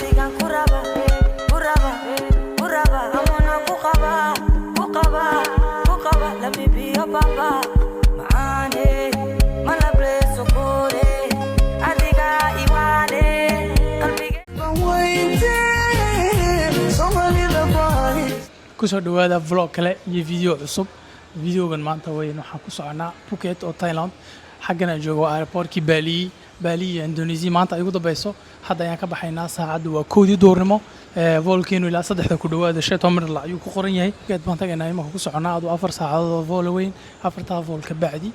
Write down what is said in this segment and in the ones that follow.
adigan kuraba kuraba kuraba amona kukaba let me be your papa maane malabre sokore adiga iwale qalbiga wayte somalida bari kusoo dhawaada vlog kale iyo video cusub videogan maanta waxaan ku soconaa Phuket oo Thailand xagana joogo airportkii Bali Indonesia maanta ay ugu dambayso hadda ayaan ka baxaynaa saacadu waa 1:00 duurnimo volcano ilaa 3 ku dhawaada 15 minute la ayuu ku qoran yahay geed baan tagaynaa imaka ku soconaa adu 4 saacadood vol weyn 4 vol ka bacdi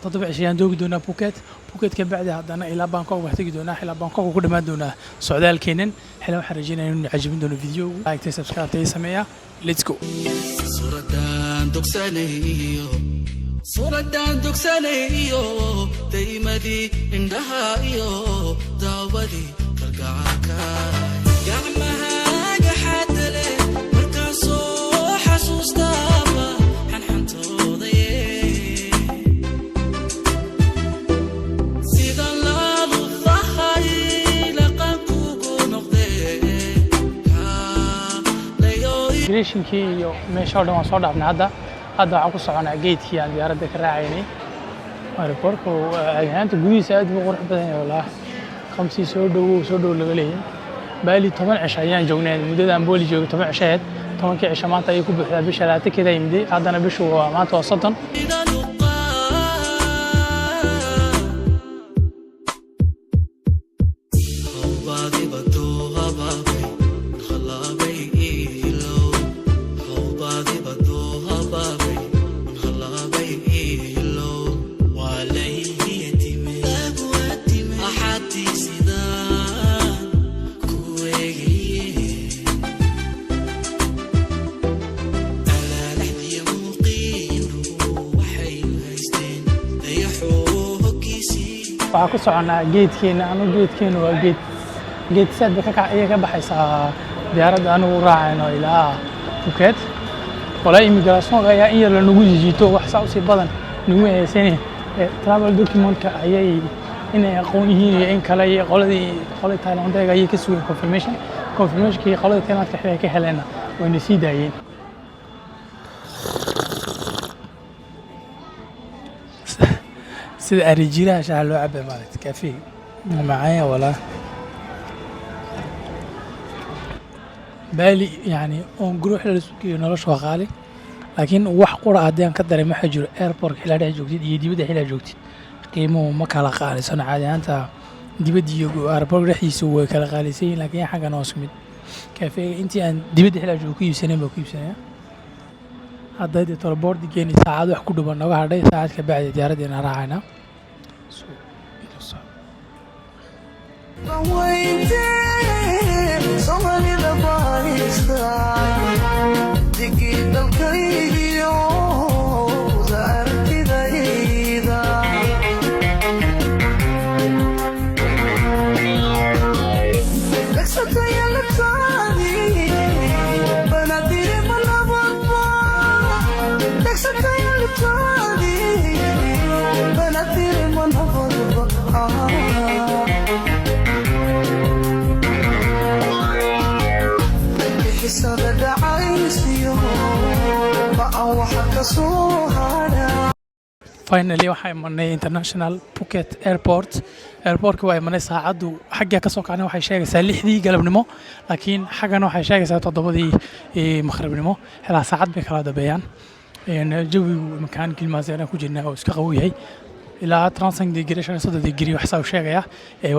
7 ayaan joogi doonaa Phuket ka bacdi haddana ilaa Bangkok wax tagi doonaa ilaa Bangkok ku dhamaan doonaa socdaalkeenan xilaa waxaan rajaynayaa inuu cajabin doono video like subscribe sameeya let's go صورتان دوكسانيو دايمدي عندها ايو داودي ترقعاكا قعمها قحاتلي مركاسو حسوس دابا حنحنتو ضيي سيدا لالو الضحاي لقاكوكو نقضي جريشنكي يو ميشو دوان صور دابنا هذا hadda waxaan ku soconaa geedkii aan diyaaradda ka raacaynay airportka ayaanta gudihiisa aad u qurux badan yahay walaah khamsi soo dhow laga leeyahay Bali 10 cisho ayaan joognay muddada aan Bali joogay 10 cisho 10 cisho maanta ay ku buuxdaa bisha laata keeda yimid haddana bishu waa maanta waa 30 waxaan ku soconaa geedkeena waa geed saad ka baxaysa diyaaradda anigu raacayno ilaa Phuket wala immigration ayaa in yar la nagu jiito wax sax si badan nagu haysan travel document ka ayay inay aqoon yihiin in kale ay qoladii Thailand ay ka sugan confirmation kii qoladii Thailand ka helena way sii daayeen sida arijiraha shaah loo cabay maalinta kaafi macaya wala Bali yani on gruux la suuqiyo nolosha qaali laakiin wax qura aadaan ka dareemo waxa jiro airport xilaa dhex joogtid iyo dibadda xilaa joogtid qiimo ma kala qaalisan caadi ahaanta dibadda iyo airport dhexdiisa way kala qaalisan laakiin xaga noos mid kaafi intii aan dibadda xilaa joogay ku iibsanay hadda tolboard geeni saacad wax ku dhuban naga hadhay saacad ka bacdi diyaaraddeena raacayna finally waxay marnay international Phuket airport waa marnay saacadu xagga ka soo kacnay waxay sheegaysaa 6:00 galabnimo laakiin xaggana waxay sheegaysaa 7:00 maqribnimo ilaa saacad bay kala dabeeyaan jawigu makaan kilmaasana ku jirnaa oo iska qabow yahay ilaa 35 degree 30 degree wax soo sheegaya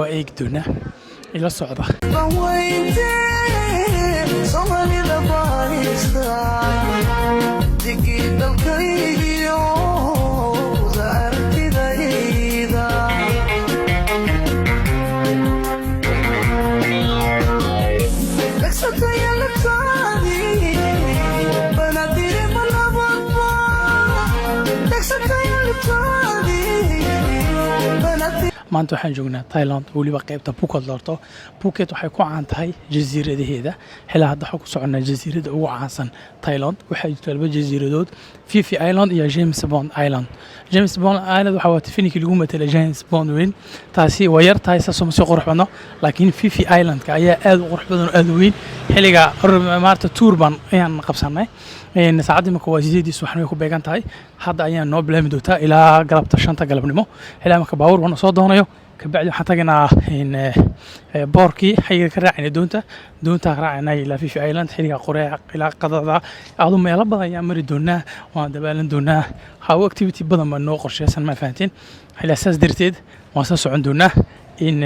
waa eeg doonaa ila socda maanta waxaan joognaa Thailand waliba qaybta Phuket lorto Phuket waxay ku caan tahay jasiiradaheeda xilaa hadda waxaan ku soconaa jasiirada ugu caansan Thailand waxay jirtaa laba jasiiradood Phi Island iyo James Bond Island James Bond Island waxa wata finikii lagu matala James Bond weyn taasi waa yar tahay saasoo si qurux badan laakiin Phi Island ka ayaa aad u qurux badan oo aad u weyn xiliga maarta tour ban ayaan qabsanay saacadii marka waa 8 subaxnimo ku beegan tahay hadda ayaan noo bilaami doontaa ilaa galabta 5 galabnimo ilaa marka baawur wana soo doonayo ka bacdi waxaan tagnaa boorkii xayiga ka raacina doonta raacina ilaa Phi Island xiliga qoreeq ilaa qadada aadu meelo badan ayaan mari doonaa waan dabaalan doonaa hawo activity badan ma noo qorsheysan ma fahantiin ilaa saas darteed waan soo socon doonaa in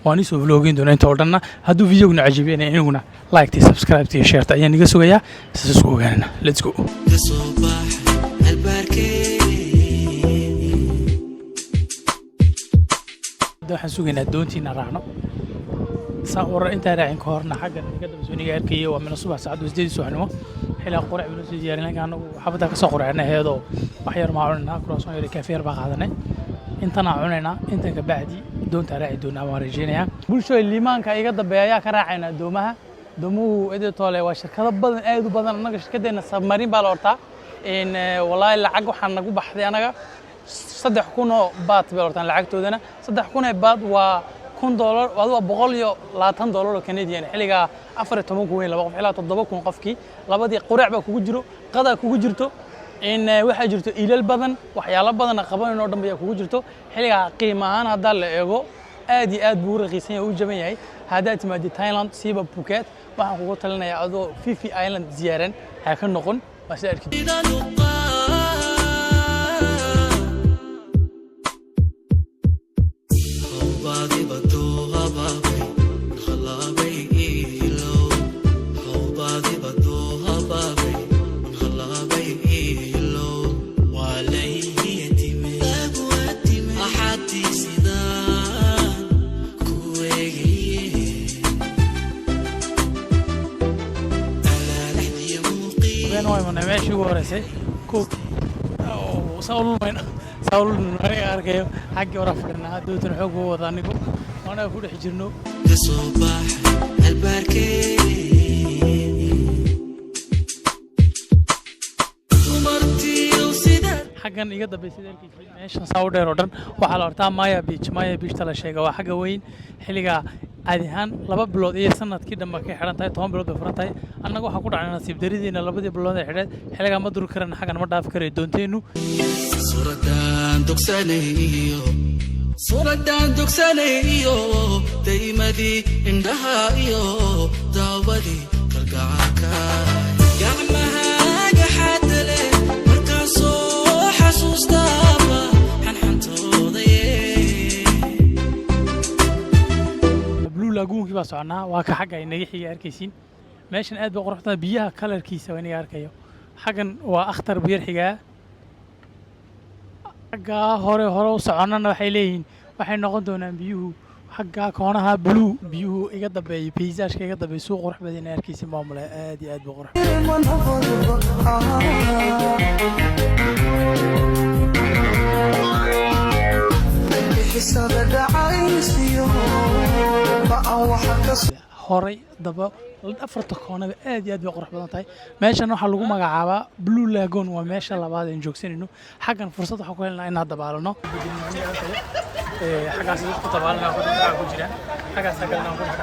waan isoo vlogin doonaa inta oo dhanna hadduu videoguna cajibeena inaguna like tii subscribe tii share ta ayaan iga sugayaa saas isku ogaanana let's go waxaan sugaynaa doontiina raacno saa warar intaa raacin ka horna xaggan iga daba sooniga arkayay waa min subax saacad 8 subaxnimo xilaa qurac bilo soo diyaarinay anagu xabada ka soo qoracnay heedo wax yar ma cunaa croissant yar cafe yar baa qaadanay intana cunayna inta ka bacdi doonta raaci doonaa waan rajeynayaa bulshada liimaanka iga dambeeya ka raacayna doomuhu editole waa shirkado badan aad u badan anaga shirkadeena submarine baa la hortaa in wallahi lacag waxaan nagu baxday anaga 3,000 baht baa hortaan lacagtoodana 3,000 baht waa $1 waa $120 oo Canadian xiliga 14 weyn laba qof ilaa 7,000 qofkii labadii qurac baa kugu jiro qada kugu jirto in waxa jirto ilal badan waxyaalo badan qabanayno dhanba kugu jirto xiliga qiimo ahaan hadda la eego aad iyo aad buu raqiisan yahay oo jaban yahay hadaa timaadi Thailand siiba Phuket waxaan kugu talinayaa adoo Phi Island ziyaaran ha ka noqon bas arkid أنا ماشي وراسي كوك أو سأقول من أنا أركيه حقي ورفرنا دوتن حقه وضانيكم وأنا أقول حجرنو الصباح البركة حقا يقدر بيصير إيش نساوي رودن وعلى أرتام مايا بيتش تلا شيء جوا حاجة وين حلقة عاديان لبا بلود إيه سنة كده ما كي حرنا تاي توم بلود بفرن تاي أنا جو حكون على نصيب دريدين لبا دي بلود حرد حلقة ما دور كرنا حاجة ما دافع كري دونتينو صورة دوكسانيو دايما دي عندها إيو داودي كرقعك يا عمها جحد لي مركزو حسوس دابا حنحنتو ضيي بلو لاجون كيف صعنا واك حاجة ينجحي أركيسين ماشين قاعد بقرحتنا بيها كلر كيسة ويني أركيو حاجة وأخطر بير حاجة حاجة هوري وصعنا waxay leeyihiin waxay noqon doonaan biyuhu xagga koonaha blue biyuhu iga dambeeyay paysaashka iga dambeeyay soo qurux badan arkaysi maamulay aad iyo aad buu qurux horay daba afarta koonada aad iyo aad bay qurux badan tahay meeshan waxa lagu magacaabaa Blue Lagoon waa meesha labaad ee joogsanayno xagan fursad waxa ku helnaa in aan dabaalano xagaas ku dabaalana ku jira xagaas galna ku